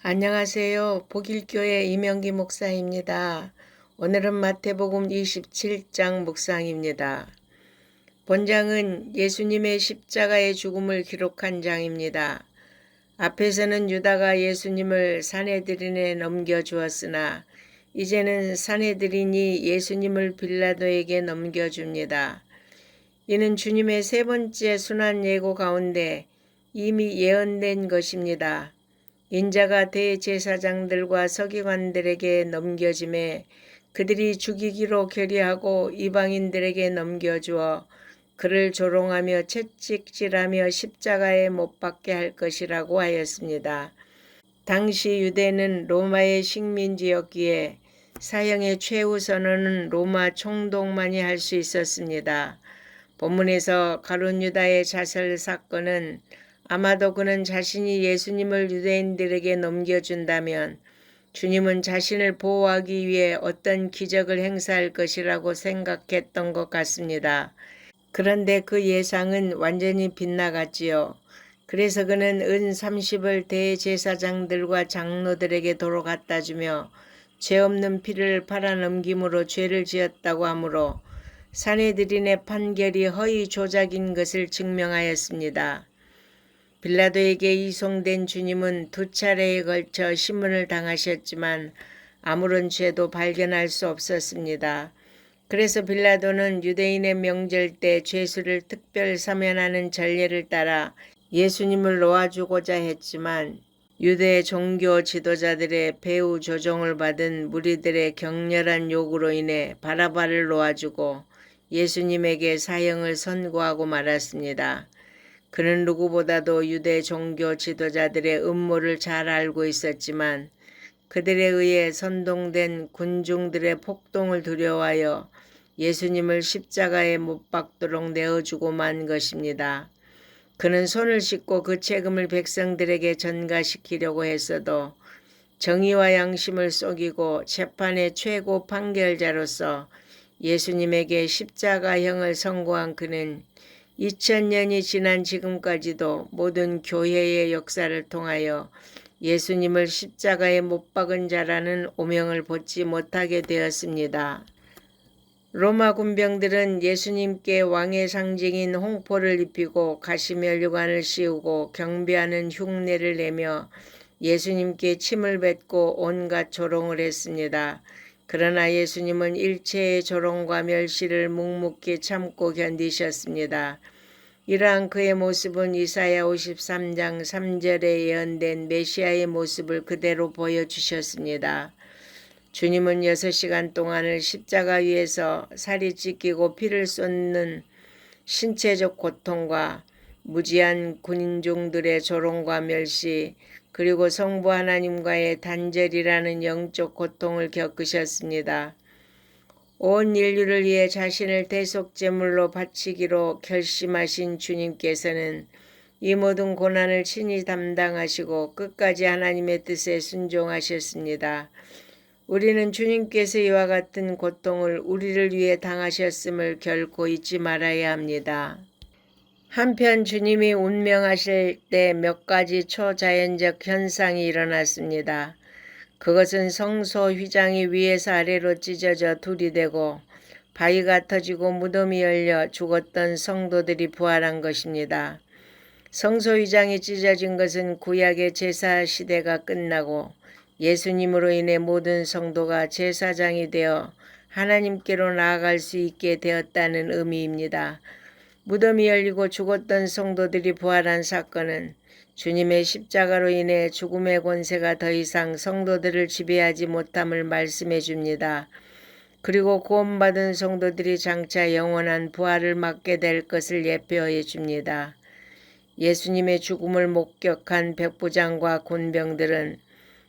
안녕하세요. 복일교회 이명기 목사입니다. 오늘은 마태복음 27장 묵상입니다. 본장은 예수님의 십자가의 죽음을 기록한 장입니다. 앞에서는 유다가 예수님을 산헤드린에 넘겨주었으나 이제는 산헤드린이 예수님을 빌라도에게 넘겨줍니다. 이는 주님의 세 번째 순환 예고 가운데 이미 예언된 것입니다. 인자가 대제사장들과 서기관들에게 넘겨짐에 그들이 죽이기로 결의하고 이방인들에게 넘겨주어 그를 조롱하며 채찍질하며 십자가에 못 박게 할 것이라고 하였습니다. 당시 유대는 로마의 식민지였기에 사형의 최후 선언은 로마 총독만이 할 수 있었습니다. 본문에서 가룟 유다의 자살 사건은 아마도 그는 자신이 예수님을 유대인들에게 넘겨준다면 주님은 자신을 보호하기 위해 어떤 기적을 행사할 것이라고 생각했던 것 같습니다. 그런데 그 예상은 완전히 빗나갔지요. 그래서 그는 은 30을 대제사장들과 장로들에게 도로 갖다 주며 죄 없는 피를 팔아넘김으로 죄를 지었다고 하므로 산헤드린의 판결이 허위 조작인 것을 증명하였습니다. 빌라도에게 이송된 주님은 두 차례에 걸쳐 신문을 당하셨지만 아무런 죄도 발견할 수 없었습니다. 그래서 빌라도는 유대인의 명절 때 죄수를 특별 사면하는 전례를 따라 예수님을 놓아주고자 했지만 유대 종교 지도자들의 배후 조종을 받은 무리들의 격렬한 요구로 인해 바라바를 놓아주고 예수님에게 사형을 선고하고 말았습니다. 그는 누구보다도 유대 종교 지도자들의 음모를 잘 알고 있었지만 그들에 의해 선동된 군중들의 폭동을 두려워하여 예수님을 십자가에 못 박도록 내어주고 만 것입니다. 그는 손을 씻고 그 책임을 백성들에게 전가시키려고 했어도 정의와 양심을 속이고 재판의 최고 판결자로서 예수님에게 십자가형을 선고한 그는 2000년이 지난 지금까지도 모든 교회의 역사를 통하여 예수님을 십자가에 못 박은 자라는 오명을 벗지 못하게 되었습니다. 로마 군병들은 예수님께 왕의 상징인 홍포를 입히고 가시면류관을 씌우고 경배하는 흉내를 내며 예수님께 침을 뱉고 온갖 조롱을 했습니다. 그러나 예수님은 일체의 조롱과 멸시를 묵묵히 참고 견디셨습니다. 이러한 그의 모습은 이사야 53장 3절에 예언된 메시아의 모습을 그대로 보여주셨습니다. 주님은 6시간 동안을 십자가 위에서 살이 찢기고 피를 쏟는 신체적 고통과 무지한 군인종들의 조롱과 멸시 그리고 성부 하나님과의 단절이라는 영적 고통을 겪으셨습니다. 온 인류를 위해 자신을 대속제물로 바치기로 결심하신 주님께서는 이 모든 고난을 친히 담당하시고 끝까지 하나님의 뜻에 순종하셨습니다. 우리는 주님께서 이와 같은 고통을 우리를 위해 당하셨음을 결코 잊지 말아야 합니다. 한편 주님이 운명하실 때 몇 가지 초자연적 현상이 일어났습니다. 그것은 성소 휘장이 위에서 아래로 찢어져 둘이 되고 바위가 터지고 무덤이 열려 죽었던 성도들이 부활한 것입니다. 성소 휘장이 찢어진 것은 구약의 제사 시대가 끝나고 예수님으로 인해 모든 성도가 제사장이 되어 하나님께로 나아갈 수 있게 되었다는 의미입니다. 무덤이 열리고 죽었던 성도들이 부활한 사건은 주님의 십자가로 인해 죽음의 권세가 더 이상 성도들을 지배하지 못함을 말씀해 줍니다. 그리고 구원받은 성도들이 장차 영원한 부활을 맞게 될 것을 예표해 줍니다. 예수님의 죽음을 목격한 백부장과 군병들은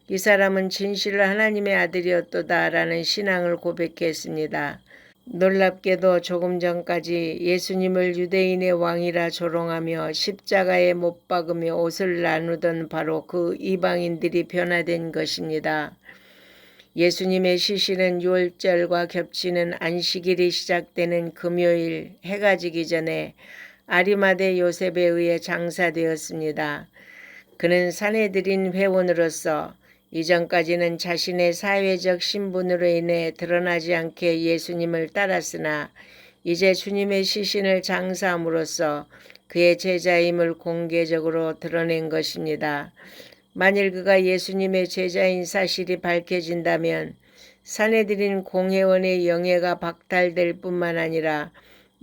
이 사람은 진실로 하나님의 아들이었도다라는 신앙을 고백했습니다. 놀랍게도 조금 전까지 예수님을 유대인의 왕이라 조롱하며 십자가에 못 박으며 옷을 나누던 바로 그 이방인들이 변화된 것입니다. 예수님의 시신은 유월절과 겹치는 안식일이 시작되는 금요일 해가 지기 전에 아리마대 요셉에 의해 장사되었습니다. 그는 산헤드린 회원으로서 이전까지는 자신의 사회적 신분으로 인해 드러나지 않게 예수님을 따랐으나 이제 주님의 시신을 장사함으로써 그의 제자임을 공개적으로 드러낸 것입니다. 만일 그가 예수님의 제자인 사실이 밝혀진다면 사내들인 공회원의 영예가 박탈될 뿐만 아니라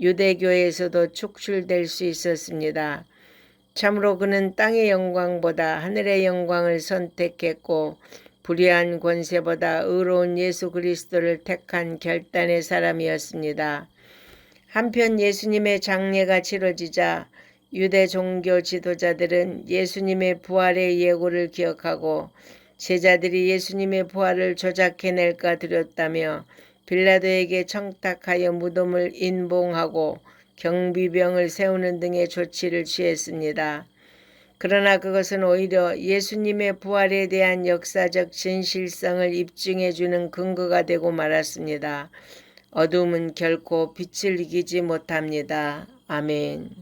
유대교에서도 축출될 수 있었습니다. 참으로 그는 땅의 영광보다 하늘의 영광을 선택했고 불의한 권세보다 의로운 예수 그리스도를 택한 결단의 사람이었습니다. 한편 예수님의 장례가 치러지자 유대 종교 지도자들은 예수님의 부활의 예고를 기억하고 제자들이 예수님의 부활을 조작해낼까 두렵다며 빌라도에게 청탁하여 무덤을 인봉하고 경비병을 세우는 등의 조치를 취했습니다. 그러나 그것은 오히려 예수님의 부활에 대한 역사적 진실성을 입증해주는 근거가 되고 말았습니다. 어둠은 결코 빛을 이기지 못합니다. 아멘.